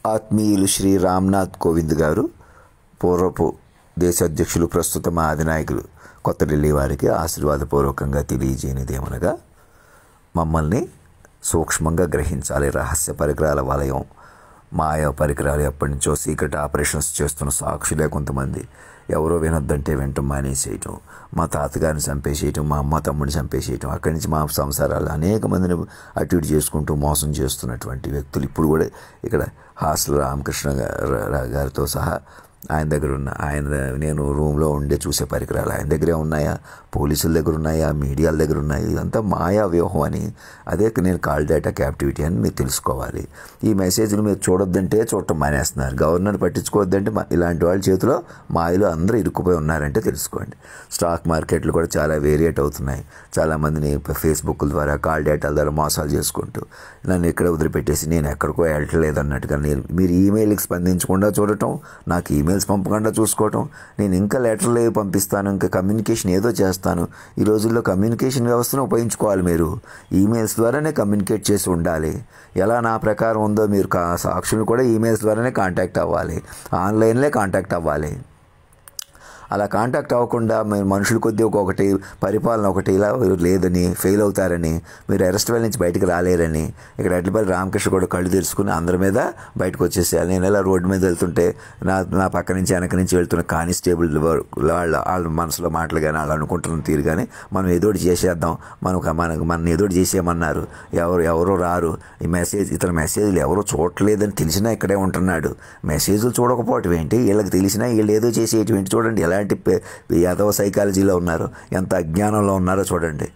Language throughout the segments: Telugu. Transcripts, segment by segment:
ఆత్మీయులు శ్రీ రామ్నాథ్ కోవింద్ గారు, పూర్వపు దేశ అధ్యక్షులు, ప్రస్తుత మా అధినాయకులు కొత్త ఢిల్లీ వారికి ఆశీర్వాదపూర్వకంగా తెలియజేయనిదేమనగా, మమ్మల్ని సూక్ష్మంగా గ్రహించాలి. రహస్య పరికరాల వలయం, మాయా పరికరాలు, ఎప్పటి నుంచో సీక్రెట్ ఆపరేషన్స్ చేస్తున్న సాక్షులే కొంతమంది ఎవరో వినొద్దంటే వినటం మానేసేయటం, మా తాతగారిని చంపేసేయటం, మా అమ్మ తమ్ముడిని చంపేసేయటం, అక్కడి నుంచి మా సంసారాలు అనేక మందిని అటు ఇటు చేసుకుంటూ మోసం చేస్తున్నటువంటి వ్యక్తులు ఇప్పుడు కూడా ఇక్కడ హాస్టల్ రామకృష్ణ గారితో సహా నేను రూమ్లో ఉండే చూసే పరికరాలు ఆయన దగ్గరే ఉన్నాయా, పోలీసుల దగ్గర ఉన్నాయా, మీడియాల దగ్గర ఉన్నాయి. ఇదంతా మాయా వ్యూహం అని, అదే నేను కాల్ డేటా క్యాప్టివిటీ అని మీరు తెలుసుకోవాలి. ఈ మెసేజ్లు మీరు చూడొద్దంటే చూడటం మానేస్తున్నారు. గవర్నర్ పట్టించుకోవద్దంటే ఇలాంటి వాళ్ళ చేతిలో మాయలు అందరూ ఇరుక్కుపోయి ఉన్నారంటే తెలుసుకోండి. స్టాక్ మార్కెట్లు కూడా చాలా వేరియేట్ అవుతున్నాయి. చాలామందిని ఫేస్బుక్ ద్వారా కాల్ డేటాల ద్వారా మోసాలు చేసుకుంటూ నన్ను ఇక్కడ వదిలిపెట్టేసి నేను ఎక్కడికో వెళ్ళట్లేదు అన్నట్టుగా మీరు ఈమెయిల్కి స్పందించకుండా చూడటం, నాకు ఈమెయిల్స్ పంపకుండా చూసుకోవటం, నేను ఇంకా లెటర్లు పంపిస్తాను, ఇంకా కమ్యూనికేషన్ ఏదో చేస్తాను. ఈ రోజుల్లో కమ్యూనికేషన్ వ్యవస్థను ఉపయోగించుకోవాలి. మీరు ఈమెయిల్స్ ద్వారానే కమ్యూనికేట్ చేసి ఉండాలి. ఎలా నా ప్రకారం ఉందో మీరు సాక్షులు కూడా ఈమెయిల్స్ ద్వారానే కాంటాక్ట్ అవ్వాలి, ఆన్లైన్లే కాంటాక్ట్ అవ్వాలి. అలా కాంటాక్ట్ అవ్వకుండా మీరు మనుషుల కొద్దీ ఒక్కొక్కటి, పరిపాలన ఒకటి ఇలా లేదని, ఫెయిల్ అవుతారని, మీరు అరెస్ట్ వేల నుంచి బయటకు రాలేరని ఇక్కడ ఎడ్లపల్లి రామకృష్ణ కూడా కళ్ళు తెరుచుకుని అందరి మీద బయటకు వచ్చేసేయాలి. నేను ఇలా రోడ్డు మీద వెళ్తుంటే నా పక్క నుంచి వెనక నుంచి వెళ్తున్న కానిస్టేబుల్ వాళ్ళ మనసులో మాటలు కానీ వాళ్ళు అనుకుంటున్న తీరు కానీ మనం ఏదోటి చేసేద్దాం, మన ఏదోటి చేసేయమన్నారు, ఎవరో రారు, ఈ ఇతర మెసేజ్లు ఎవరో చూడలేదని తెలిసినా ఇక్కడే ఉంటున్నాడు. మెసేజ్లు చూడకపోవటం ఏంటి, వీళ్ళకి తెలిసినా వీళ్ళు ఏదో చేసేయటం ఏంటి. చూడండి ఎలాంటి యాదవ సైకాలజీలో ఉన్నారో, ఎంత అజ్ఞానంలో ఉన్నారో చూడండి.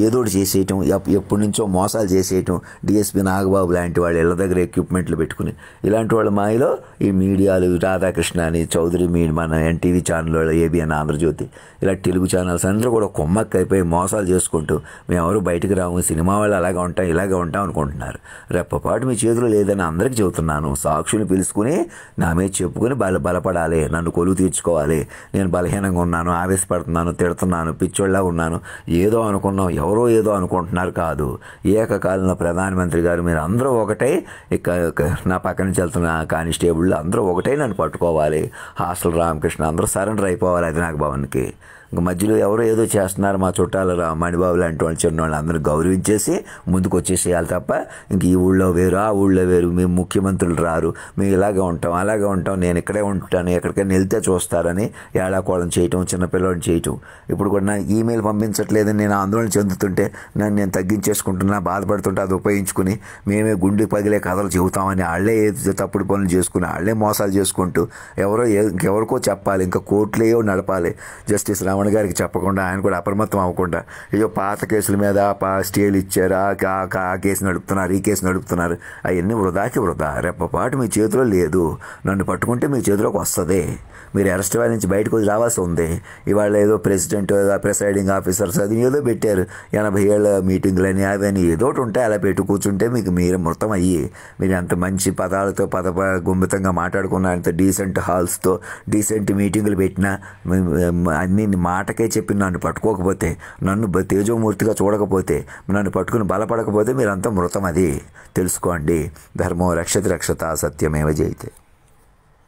ఏదోటి చేసేయటం, ఎప్పటి నుంచో మోసాలు చేసేయటం. డిఎస్పీ నాగబాబు లాంటి వాళ్ళు ఇళ్ళ దగ్గర ఎక్విప్మెంట్లు పెట్టుకుని ఇలాంటి వాళ్ళ మాయలో ఈ మీడియాలు, రాధాకృష్ణ అని, చౌదరి మన ఎన్టీవీ ఛానల్, ఏబిఎన్ ఆంధ్రజ్యోతి, ఇలా తెలుగు ఛానల్స్ అందరూ కూడా కొమ్మక్కైపోయి మోసాలు చేసుకుంటూ మేము ఎవరు బయటకు రాము, సినిమా వాళ్ళు అలాగే ఉంటాం ఇలాగే ఉంటాం అనుకుంటున్నారు. రెప్పపాటు మీ చేతిలో లేదని అందరికీ చెబుతున్నాను. సాక్షులు పిలుచుకుని నా మీద చెప్పుకుని బలపడాలి, నన్ను కొలువు తీర్చుకోవాలి. నేను బలహీనంగా ఉన్నాను, ఆవేశపడుతున్నాను, తిడుతున్నాను, పిచ్చోళ్ళ ఉన్నాను, ఏదో అనుకున్నాం, ఎవరో ఏదో అనుకుంటున్నారు కాదు. ఏకకాలంలో ప్రధానమంత్రి గారు మీరు అందరూ ఒకటై, నా పక్క నుంచి వెళ్తున్న కానిస్టేబుల్ అందరూ ఒకటై నన్ను పట్టుకోవాలి. హాస్టల్ రామకృష్ణ అందరూ సరెండర్ అయిపోవాలి అధినాయక భవన్కి. ఇంక మధ్యలో ఎవరో ఏదో చేస్తున్నారు, మా చుట్టాలు మణిబాబు లాంటి వాళ్ళు, చిన్న వాళ్ళు అందరూ గౌరవించేసి ముందుకు వచ్చేసేయాలి తప్ప ఇంక ఈ ఊళ్ళో వేరు, ఆ ఊళ్ళో వేరు, మేము ముఖ్యమంత్రులు రారు, మేము ఇలాగే ఉంటాం అలాగే ఉంటాం, నేను ఇక్కడే ఉంటాను, ఎక్కడికైనా వెళ్తే చూస్తారని ఏడాకోళం చేయటం, చిన్నపిల్లడిని చేయటం. ఇప్పుడు కూడా నా ఈమెయిల్ పంపించట్లేదని నేను ఆందోళన చెందుతుంటే నేను తగ్గించేసుకుంటున్నా, బాధపడుతుంటే అది ఉపయోగించుకుని మేమే గుండె పగిలే కథలు చెబుతామని వాళ్ళే తప్పుడు పనులు చేసుకుని వాళ్ళే మోసాలు చేసుకుంటూ ఇంకెవరికో చెప్పాలి, ఇంకా కోర్టులేయో నడపాలి. జస్టిస్ రమణ గారికి చెప్పకుండా, ఆయన కూడా అప్రమత్తం అవ్వకుండా ఏదో పాత కేసుల మీద స్టేలు ఇచ్చారు, ఆ కేసు నడుపుతున్నారు, ఈ కేసు నడుపుతున్నారు. అవన్నీ వృధాకి వృధా. రెప్పపాటు మీ చేతిలో లేదు. నన్ను పట్టుకుంటే మీ చేతిలోకి వస్తుంది. మీరు అరెస్ట్ వాళ్ళ నుంచి బయటకు రావాల్సి ఉంది. ఇవాళ ఏదో ప్రెసిడెంట్, ప్రిసైడింగ్ ఆఫీసర్స్ అది ఏదో పెట్టారు, 80 ఏళ్ళ మీటింగులని అవన్నీ ఏదో ఒకటి ఉంటాయి. అలా పెట్టి కూర్చుంటే మీరు మొత్తం అయ్యి మీరు ఎంత మంచి పదాలతో గుంభితంగా మాట్లాడుకున్నా, అంత డీసెంట్ హాల్స్తో డీసెంట్ మీటింగులు పెట్టినా అన్నీ మాటకే చెప్పి నన్ను పట్టుకోకపోతే, నన్ను తేజోమూర్తిగా చూడకపోతే, నన్ను పట్టుకుని బలపడకపోతే మీరంతా మృతం. అది తెలుసుకోండి. ధర్మో రక్షతి రక్షత, సత్యమేవ జయతే.